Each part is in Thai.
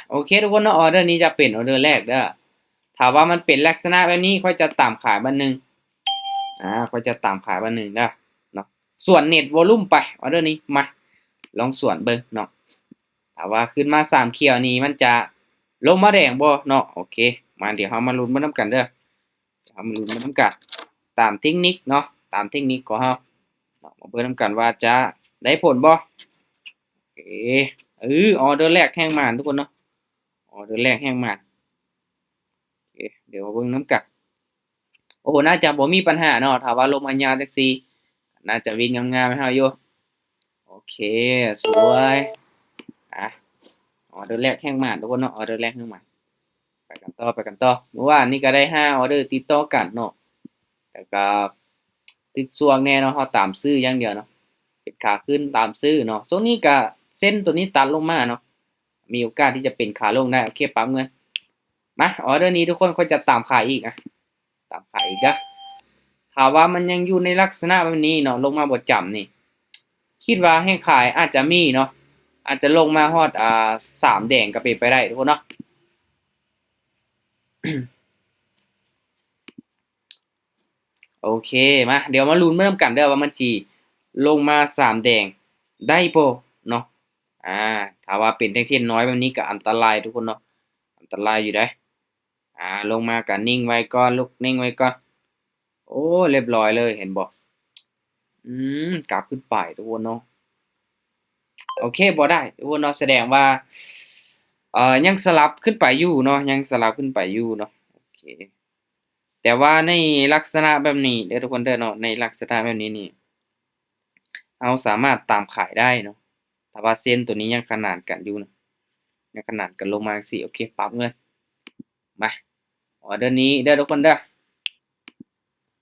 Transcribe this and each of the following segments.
โอเคทุกคนเนาะออเดอร์นี้จะเป็นออเดอร์แรกเด้อถ้าว่ามันเป็นลักษณะแบบนี้ค่อยจะตามขายบันหนึ่งค่อยจะตามขายบันหนึ่งเด้อเนาะส่วนเน็ตวอลลุ่มไปออเดอร์นี้มาลองส่วนเบิ่งเนาะถ้าว่าขึ้นมา3เขียวนี้มันจะลงมาแดงบ่เนาะโอเคมาเดี๋ยวเรามาลุ้นมานํกันเด้อเรามาลุ้นมานํกันตามเทคนิคเนาะตามเทคนิคของเราเนาะมาเบิ่งนํกันว่าจะได้ผลบ่โอเคออเดอร์แรกแห้งมานทุกคนเนาะออเดอร์แรกแห้งมานโอเคเดี๋ยวมาเบิ่งนํกันโอ้น่าจะบ่มีปัญหาเนาะถ้าว่าลมอัญญาจักซี่น่าจะวิ่งงามๆให้เฮาอยู่โอเคสวยอ่ะออเดอร์แรกแห้งมานทุกคนเนาะออเดอร์แรกแห้งมานไปกันต่อไปกันต่อเมื่อวานนี้ก็ได้5ออเดอร์ติดต่อกันเนาะแต่ก็ติดสวงแน่เนาะเฮาตามซื้ออย่างเดียวเนาะเป็นขาขึ้นตามซื้อเนาะช่วงนี้ก็เส้นตัวนี้ตัดลงมาเนาะมีโอกาสที่จะเป็นขาลงได้โอเคปั๊มเงินมาออเดอร์นี้ทุกคนก็จะตามขายอีกตามขายอีกนะถ้าว่ามันยังอยู่ในลักษณะแบบนี้เนาะลงมาบ่จำนี่คิดว่าให้ขายอาจจะมีเนาะอาจจะลงมาฮอด3แดงก็เป็นไปได้ทุกคนเนาะ โอเคมาเดี๋ยวมาลุ้นมานํกันเด้อว่ามันสิลงมา3แดงได้บ่เนาะอ่าถ้าว่าเป็นแท่งๆน้อยแบบนี้ก็อันตรายทุกคนเนาะอันตรายอยู่เด้ลงมาก็นิ่งไว้ก่อนลูกนิ่งไว้ก่อนโอ้เรียบร้อยเลยเห็นบ่กราฟขึ้นไปทุกคนเนาะโอเคบ่ได้ทุกคนเนาะแสดงว่ายังสลับขึ้นไปอยู่เนาะยังสลับขึ้นไปอยู่เนาะโอเคแต่ว่าในลักษณะแบบนี้เด้อทุกคนเด้อเนาะในลักษณะแบบนี้นี่ เราสามารถตามขายได้เนาะถ้าว่าเส้นตัวนี้ยังขนานกันอยู่นะยังขนานกันลงมาจังซี้โอเคปรับเงินมาออเดอร์นี้เด้อทุกคนเด้อ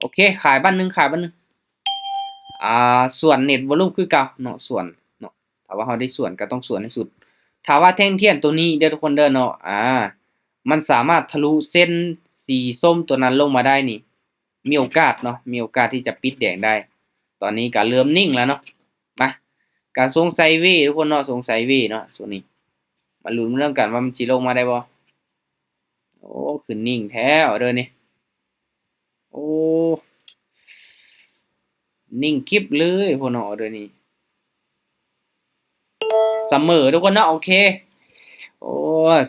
โอเคขายบั้นหนึ่งขายบั้นหนึ่งส่วนเน็ตวอลลุ่มคือเก่าเนาะส่วนเนาะถ้าว่าเราได้ส่วนก็ต้องส่วนให้สุดถ้าว่าแท่งเทียนตัวนี้เด้อทุกคนเด้อเนาะมันสามารถทะลุเส้นสีส้มตัวนั้นลงมาได้นี่มีโอกาสเนาะมีโอกาสที่จะปิดแดงได้ตอนนี้ก็เริ่มนิ่งแล้วเนาะมาการสงสัยเวยทุกคนเนาะสงสัยเวยเนาะส่วนนี้มาลุ้นเรื่องกันว่ามันสิลงมาได้บ่โอ้ขึ้นนิ่งแท้เอาเด้อนี่โอ้นิ่งคลิปเลยพวกเนาะเอาเด้อนี่เสมอทุกคนเนาะโอเคโอ้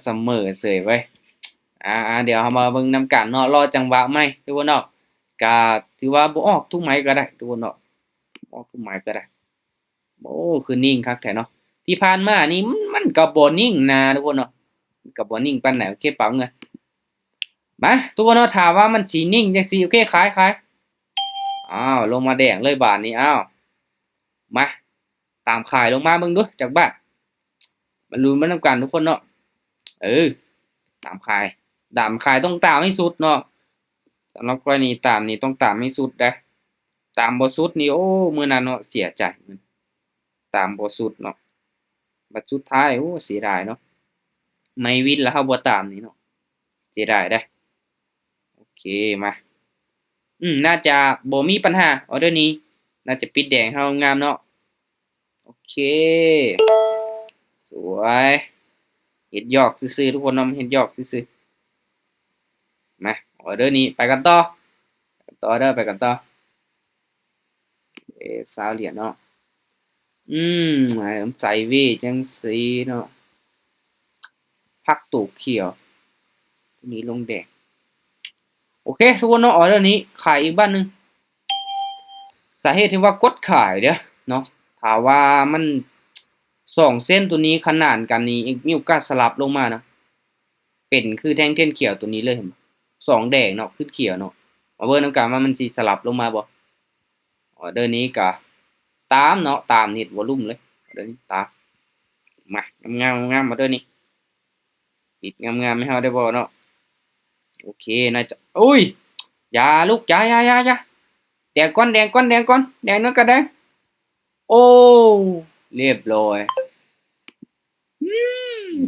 เสมอเสยเว้ยเดี๋ยวเรามาเบิ่งนำกันเนาะรอจังหวะใหม่ทุกคนเนาะก็ถือว่าบ่ออกทุกไม้ก็ได้ทุกคนเนาะบ่ออกทุกไม้ก็ได้โอ้คือนิ่งคักแท้เนาะที่ผ่านมานี่มันก็บ่นิ่งนะทุกคนเนาะมันก็บ่นิ่งปานใดโอเคปรับเงินมาทุกคนเนาะถ้าว่ามันสินิ่งจังซี่โอเคขายลงมาแดงเลยบาทนี้มาตามขายลงมาเบิ่งดูจากบ้านมันลุ้นมานำกันทุกคนเนาะเออตามขายต้องตามให้สุดเนาะสำหรับกรณีตามนี่ต้องตามให้สุดเด้อตามบ่สุดนี่โอ้มื้อนั้นเนาะเสียใจตามบ่สุดเนาะบัดสุดท้ายโอ้เสียดายเนาะไม่วินแล้วเราบ่ตามนี่เนาะเสียดายเด้อโอเคมาน่าจะบ่มีปัญหาออเดอร์นี้น่าจะปิดแดงเฮางามเนาะโอเคสวยเฮ็ดยอกซื่อๆทุกคนเนาะเฮ็ดยอกซื่อๆมาออเดอร์นี้ไปกันต่อเด้อไปกันต่อ20เหรียญเนาะใส่เวจังซี่เนาะพักตูเขียวมีลงแดงโอเคทุกคนเนาะออเดอร์นี้ขายอีกบ้านหนึงสาเหตุที่ว่ากดขายเด้อเนาะถ้าว่ามัน2เส้นตัวนี้ขนานกันนี่มีโอกาสสลับลงมานะเป็นคือแท่งเทียนเขียวตัวนี้เลยเห็นบ่2แดงเนาะขึ้นเขียวเนาะมาเบิ่งนำกันว่ามันสิสลับลงมาบ่ออเดอร์นี้ก็ตามเนาะตามเน็ตวอลลุ่มเลยออเดอร์นี้ตามมางามๆงามๆออเดอร์นี้ปิดงามๆให้เฮาได้บ่เนาะโอเคน่าจะอุ๊ยอย่าลูกอย่าแดงก่อนแดงก่อนแดงก่อนแดงนั้นก็แดงโอ้เรียบร้อย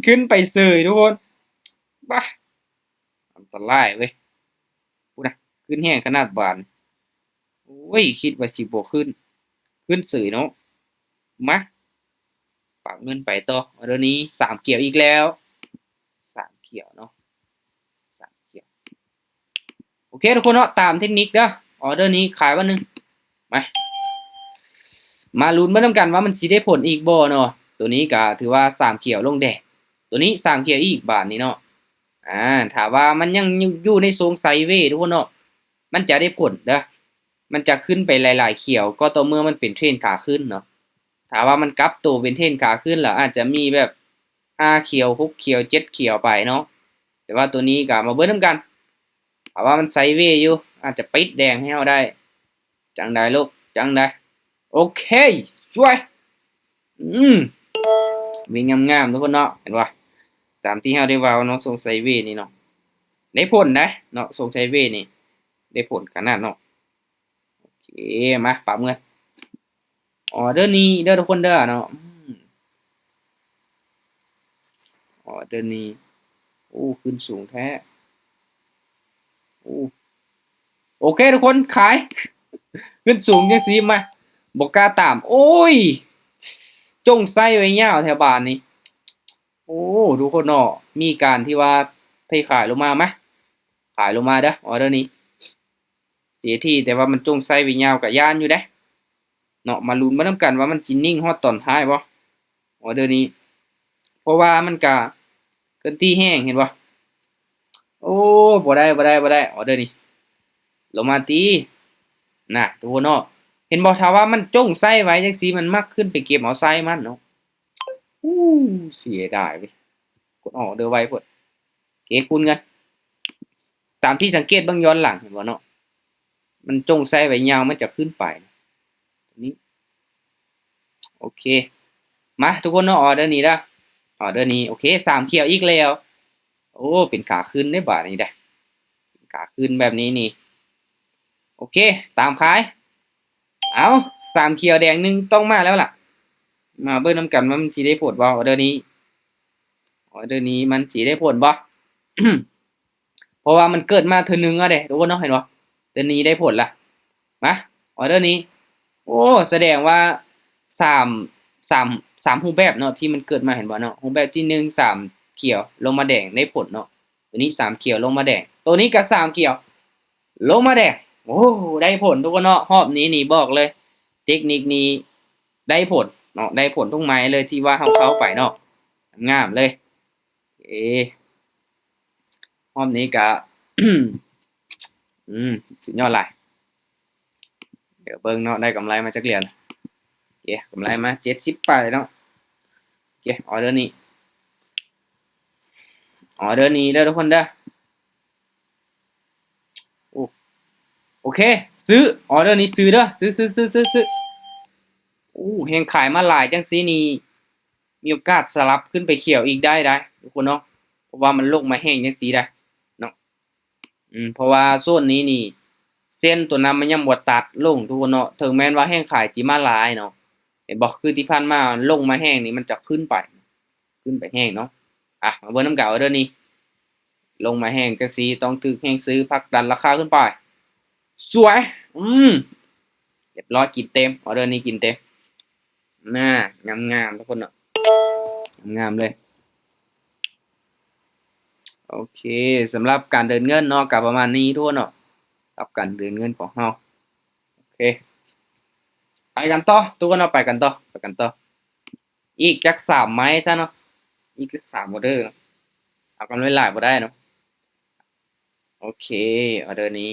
ขึ้นไปเสยทุกคนบ้าอันตรายเว้ยพูดนะขึ้นแห้งขนาดบานโอ้ยคิดว่าสิบ่ขึ้นเสยเนาะมาฝากเงินไปต่อเดี๋ยวนี้3เกี่ยวอีกแล้ว ขียวเนาะ3เขียวโอเคทุกคนเนาะตามเทคนิคเด้อออเดอร์นี้ขายวันนึงมาลุ้นมาทำกันว่ามันสิได้ผลอีกบ่เนาะตัวนี้ก็ถือว่า3เขียวลงแดงตัวนี้3เขียวอีกบาทนี้เนาะถามว่ามันยังอยู่ในทรงไซด์เวย์ทุกคนเนาะมันจะได้ผลเด้อมันจะขึ้นไปหลายๆเขียวก็ต่อเมื่อมันเป็นเทรนขาขึ้นเนาะถามว่ามันกลับตัวเป็นเทรนขาขึ้นแล้วอาจจะมีแบบ5เขียว6เขียว7เขียวไปเนาะแต่ว่าตัวนี้ก็มาเบิ่งนำกันถามว่ามันไซด์เวย์อยู่อาจจะปิดแดงให้เฮาได้จังได๋ลูกจังได๋โอเคสวยวิ่งงามๆทุกคนเนาะเห็นบ่ตามที่เฮาได้เว้าเนาะทรงไซด์เวย์นี่เนาะได้ผลนะเนาะทรงไซด์เวย์นี่ได้ผลขนาดเนาะโอเคมาปรับเงินออเดอร์นี้เด้อทุกคนเด้อเนาะออเดอร์นี้โอ้ขึ้นสูงแท้โอ้โอเคทุกคนขายขึ้นสูงจังซี่มาบ่กล้าตามโอ้ยจงไส้ไว้ยาวแถวบ้านนี่โอ้ทุกคนเนาะมีการที่ว่าเทขายลงมาไหมขายลงมาเด้อออเดอร์นี้เสียที่แต่ว่ามันจงไส้ไว้ยาวกับย่านอยู่เด้เนาะมาลุ้นมานํกันว่ามันสินิ่งฮอดตอนท้ายบ่ออเดอร์นี้เพราะว่ามันก็เกินที่แห้งเห็นบ่โอ้บ่ได้ออเดอร์นี้ลงมาตีน่ะทุกคนเนาะเห็นบ่ถ้าว่ามันจงไส้ไว้จังซี่มันมักขึ้นไปเก็บเอาไส้มันเนาะอู้เสียดายเว้ยกดออกเด้อไว้พุ่นเกคุณกันตามที่สังเกตเบิ่งย้อนหลังเห็นบ่เนาะมันจงไส้ไว้ยาวมันจะขึ้นไปนี้โอเคมาทุกคนเนาะออเดอร์นี้เด้อออเดอร์นี้โอเค3เขียวอีกแล้วโอ้เป็นขาขึ้นได้บาดนี้ได้ขาขึ้นแบบนี้นี่โอเคตามขายเอา3เขียวแดงหนึ่งต้องมาแล้วล่ะมาเบิ่งนํกันว่ามันสิได้ผลบ่ออเดอร์นี้ออเดอร์นี้มันสิได้ผลบ่ เพราะว่ามันเกิดมาเทื่อนึงอะเด้ทุกคนเนาะเห็นบ่เดือนนี้ได้ผลละมาออเดอร์นี้โอ้แสดงว่า3 3 3รูปแบบเนาะที่มันเกิดมาเห็นบ่เนาะรูปแบบที่1 3เขียวลงมาแดงได้ผลเนาะตัวนี้3เขียวลงมาแดงตัวนี้ก็3เขียวลงมาแดงโอ้ได้ผลทุกคนเนาะรอบนี้นี่บอกเลยเทคนิคนี้ได้ผลเนาะได้ผลทุกไม้เลยที่ว่าเฮาเข้าไปเนาะงามเลยรอบนี้ก็สุดยอดหลายเดี๋ยวเบิ่งเนาะได้กำไรมาจักเหรียญโอเคกำไรมา70ไปเนาะโอเคออเดอร์นี้เด้อทุกคนเด้อโอเคซื้อออเดอร์นี้ซื้อเด้อซื้อโอ้แฮงขายมาหลายจังซี่นี่มีโอกาสสลับขึ้นไปเขียวอีกได้ทุกคนเนาะเพราะว่ามันลงมาแห้งจังซี่ได้เนาะเพราะว่าโซนนี้นี่เส้นตัวนั้นมันยังบ่ตัดลงทุกคนเนาะถึงแม้ว่าแห้งขายสิมาหลายเนาะเห็นบ่คือที่ผ่านมาลงมาแห้งนี่มันจะขึ้นไปแห้งเนาะมาเบิ่งนำกันออเดอร์นี้ลงมาแห้งจังซี่ต้องถึกแห้งซื้อผลักดันราคาขึ้นไปสวยเรียบร้อยกินเต็มออเดอร์นี้กินเต็มน่างามๆทุกคนเนาะงามเลยโอเคสำหรับการเดินเงินเนาะก็ประมาณนี้ทุกคนเนาะกับการเดินเงินของเฮาโอเคไปกันต่อทุกคนเนาะไปกันต่ออีกจัก3ไม้ซะเนาะอีก3ออเดอร์เอากำไรหลายบ่ได้เนาะโอเคออเดอร์นี้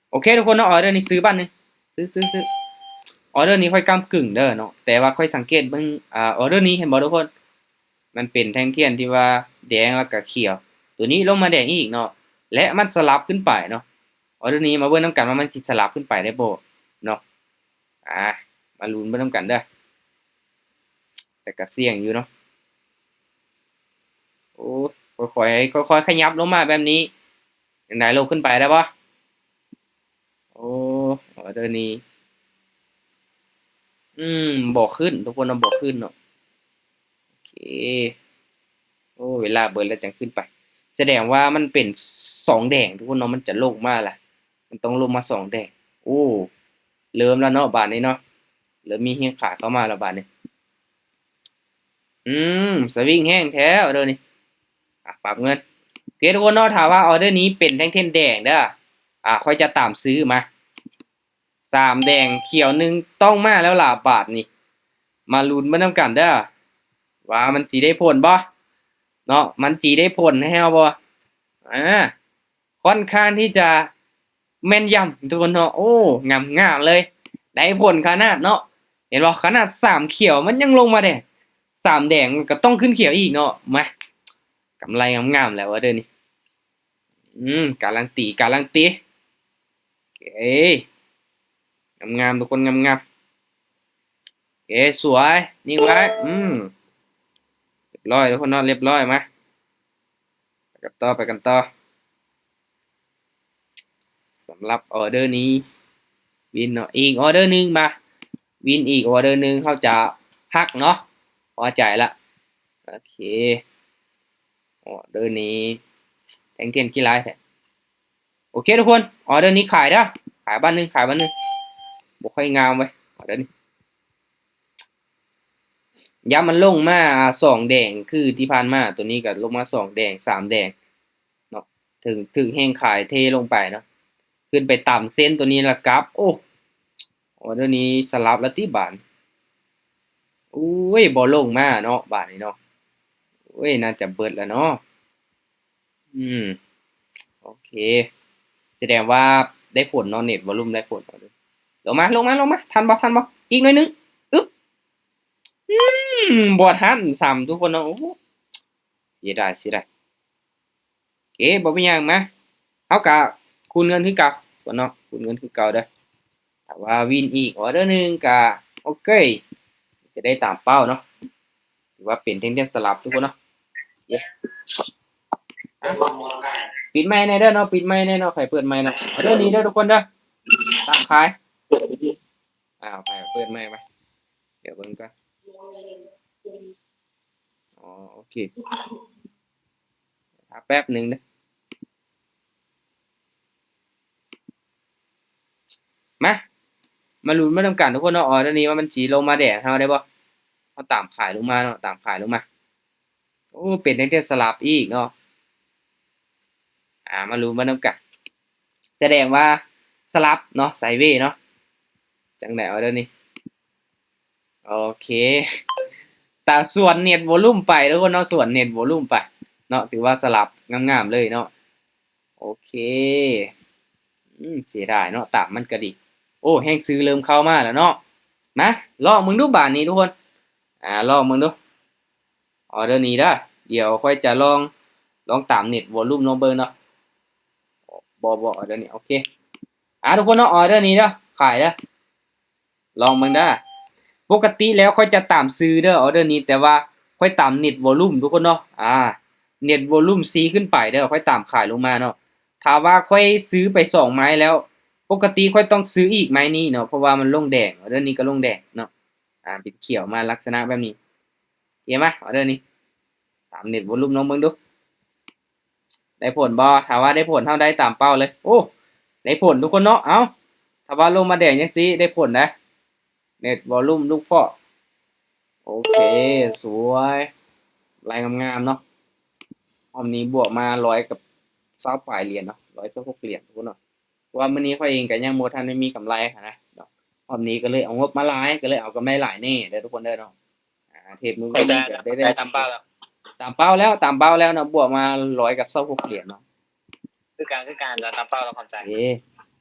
โอเคทุกคนเนาะออเดอร์นี้ซื้อบ้านนี่ซื้อออเดอร์นี้ค่อยก้ำกึ่งเด้อเนาะแต่ว่าค่อยสังเกตเบิ่งออเดอร์นี้เห็นบ่ทุกคนมันเป็นแท่งเทียนที่ว่าแดงแล้วก็เขียวตัวนี้ลงมาแดงอีกเนาะและมันสลับขึ้นไปเนาะออเดอร์นี้มาเบิ่งนำกันว่ามันสิสลับขึ้นไปได้บ่เนาะมาลุ้นเบิ่งนำกันเด้อแต่ก็เสี่ยงอยู่เนาะโอ้ค่อยๆขยับลงมาแบบนี้จังได๋ลงขึ้นไปได้บ่โอ้ออเดอร์นี้บ่ขึ้นทุกคนบ่ขึ้นเนาะโอเคโอ้เวลาเบิดแล้วจังขึ้นไปแสดงว่ามันเป็น2แดงทุกคนเนาะมันจะลงมาล่ะมันต้องลงมา2แดงโอ้เริ่มแล้วเนาะบาดนี้เนาะเริ่มมีแฮงขายเข้ามาแล้วบาดนี้สวิงแห้งแท้เด้อนี่ ปรับเงินโอเคทุกคนเนาะถามว่าออเดอร์นี้เป็นแท่งเทียนแดงเด้อค่อยจะตามซื้อมา3แดงเขียว1ต้องมาแล้วล่ะบาทนี่มาลุ้นมานำกันเด้อว่ามันสิได้ผลบ่เนาะมันสิได้ผลให้เฮาบ่ค่อนข้างที่จะแม่นยำทุกคนเนาะโอ้งามเลยได้ผลขนาดเนาะเห็นบ่ขนาด3เขียวมันยังลงมาแดง3แดงก็ต้องขึ้นเขียวอีกเนาะมากำไรงามๆแล้วเด้อนี่การันตีโอเคงามๆทุกคนงามๆโอเคสวยนิ่งไว้เรียบร้อยทุกคนเนาะเรียบร้อยมาไปกันต่อสำหรับออเดอร์นี้วินเนาะอีกออเดอร์นึงมาวินอีกออเดอร์นึงเขาจะพักเนาะพอใจละโอเคออเดอร์นี้แทงเทียนกี่ไลท์โอเคทุกคนออเดอร์นี้ขายเด้อขายบ้านนึงบ่ค่อยงามไว้ออเดอร์นี้ย้ำมันลงมา2แดงคือที่ผ่านมาตัวนี้ก็ลงมา2แดง3แดงเนาะถึงแห้งขายเทลงไปเนาะขึ้นไปต่ำเส้นตัวนี้ละครับโอ้ออเดอร์นี้สลับแล้วที่บานอุ้ยบ่ลงมาเนาะบาทนี้เนาะเว้ยน่าจะเบิดแล้วเนาะโอเคแสดงว่าได้ผลเนาะเน็ตวอลลุ่มได้ผลลงมาทันบ่อีกหน่อยนึงอึ๊บบ่ทันซ้ำทุกคนเนาะโอ้เสียดายโอเคบ่เป็นหยังมาเฮาก็คูณเงินคือเก่าบ่เนาะคูณเงินคือเก่าเด้อถ้าว่าวินอีกออเดอร์นึงก็โอเคจะได้ตามเป้าเนาะถือว่าเป็นเทคนิคสลับทุกคนเนาะปิดไมค์ในเด้อเนาะปิดไมค์ในเนาะใครเปิดไมค์เนาะออเดอร์นี้เด้อทุกคนเด้อตามขายใครเปิดไมค์ไปเดี๋ยวเบิ่งก่อนอ๋อโอเคแป๊บหนึ่งนะมาลุ้นมาทำกันทุกคนเนาะออเดอร์นี้ว่ามันสีลงมาแดงเฮาได้บ่เฮาตามขายลงมาเนาะตามขายลงมาโอ้เป็นตั้งแต่สลับอีกเนาะมาลุ้นมาทำกันแสดงว่าสลับเนาะไซด์เวย์เนาะจังได๋ออเดอร์นี้โอเคตามส่วนเน็ตวอลลุ่มไปทุกคนเนาะส่วนเน็ตวอลลุ่มไปเนาะถือว่าสลับงามๆเลยเนาะโอเคเสียดายเนาะตามมันก็ดีโอ้แฮ่งซื้อเริ่มเข้ามาแล้วเนาะมาลองมึงดูบาทนี้ทุกคนลองมึงดูออเดอร์นี้เด้อเดี๋ยวค่อยจะลองตามเน็ตวอลลุ่มลองเบิ่งเนาะบ่ออเดอร์นี้โอเคทุกคนเนาะออเดอร์นี้เด้อขายเด้อลองมึงเด้อปกติแล้วค่อยจะตามซื้อเด้อออเดอร์นี้แต่ว่าค่อยตามเน็ตวอลลุ่มทุกคนเนาะเน็ตวอลลุ่ม C ขึ้นไปเด้อค่อยตามขายลงมาเนาะถ้าว่าค่อยซื้อไป2ไม้แล้วปกติค่อยต้องซื้ออีกไม้นี้เนาะเพราะว่ามันลงแดงออเดอร์นี้ก็ลงแดงเนาะเป็นเขียวมาลักษณะแบบนี้เห็นไหมออเดอร์นี้ตามเน็ตวอลลุ่มลองเบิ่งดูได้ผลบ่ถ้าว่าได้ผลเท่าได้ตามเป้าเลยโอ้ได้ผลทุกคนเนาะถ้าว่าลงมาแดงจังซี่ได้ผลนะเน็ตวอลลุ่มลูกพ่อโอเคสวยลายงามๆเนาะรอบนี้บวกมา100กับ20ปลายเหรียญเนาะ126เหรียญทุกคนเนาะว่ามื้อนี้ข้อยเองก็ยังบ่ทันได้มีกำไรนะเนาะรอบนี้ก็เลยเอางบมาหลายก็เลยเอากำไรหลายแน่เด้อทุกคนเด้อเนาะเทรดมื้อนี้ก็ได้ตามเป้าแล้วตามเป้าแล้วเนาะบวกมา100กับ26เหรียญเนาะคือการจะตามเป้าเราเข้าใจ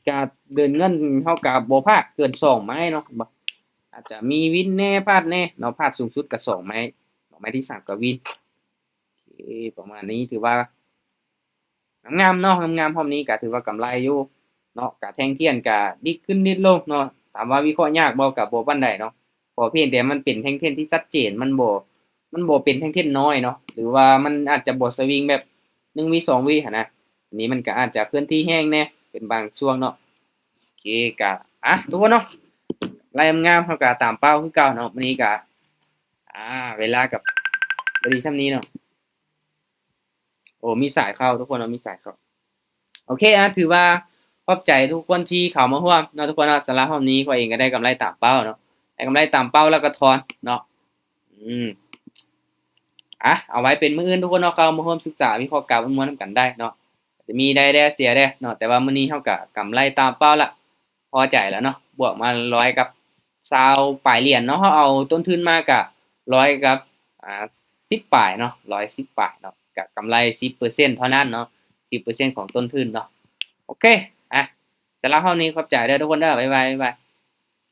ก็เดินเงินเท่ากับบ่พลาดเกิน2ไม้เนาะบ่อาจจะมีวินแน่พลาดแน่เนาะพลาดสูงสุดก็2ไม้ไม้ที่3ก็วินโอเคประมาณนี้ถือว่างามๆเนาะงามๆพร้อมนี้ก็ถือว่ากำไรอยู่เนาะก็แท่งเทียนก็ดิดขึ้นดิดลงเนาะถามว่าวิเคราะห์ยากบ่ก็บ่ปานใดเนาะเพราะเพียงแต่มันเป็นแท่งเทียนที่ชัดเจนมันบ่เป็นแท่งเทียนน้อยเนาะหรือว่ามันอาจจะบ่สวิงแบบ1วิ2วิหันนะอันนี้มันก็อาจจะเคลื่อนที่แห้งแน่เป็นบางช่วงเนาะโอเคก็ทุกคนเนาะรายงามๆเฮาก็ตามเป้าคือเก่าเนาะมื้อนี้ก็เวลากับบ่ดีส่ำนี้เนาะโอ้มีสายเข้าทุกคนเนาะมีสายเข้าโอเคถือว่าขอบใจทุกคนที่เข้ามาร่วมเนาะทุกคนเนาะสำหรับรอบนี้ข้อยเองก็ได้กำไรตามเป้าเนาะได้กำไรตามเป้าแล้วก็ทอนเนาะ เอาไว้เป็นมื้ออื่นทุกคนเนาะเข้ามาร่วมศึกษาวิเคราะห์การม่วนๆนำกันได้เนาะจะมีได้แด่เสียแด่เนาะแต่ว่ามื้อนี้เราก็กำไรตามเป้าละพอใจแล้วเนาะบวกมา100กับ20ปลายเหรียญเนาะเราเอาต้นทุนมาก็100กับ10ปลายเนาะ110ปลายเนาะก็กำไร10%เท่านั้นเนาะ10%ของต้นทุนเนาะโอเคอ่ะสำหรับเฮานี้ขอบใจเด้อทุกคนเด้อบ๊ายบาย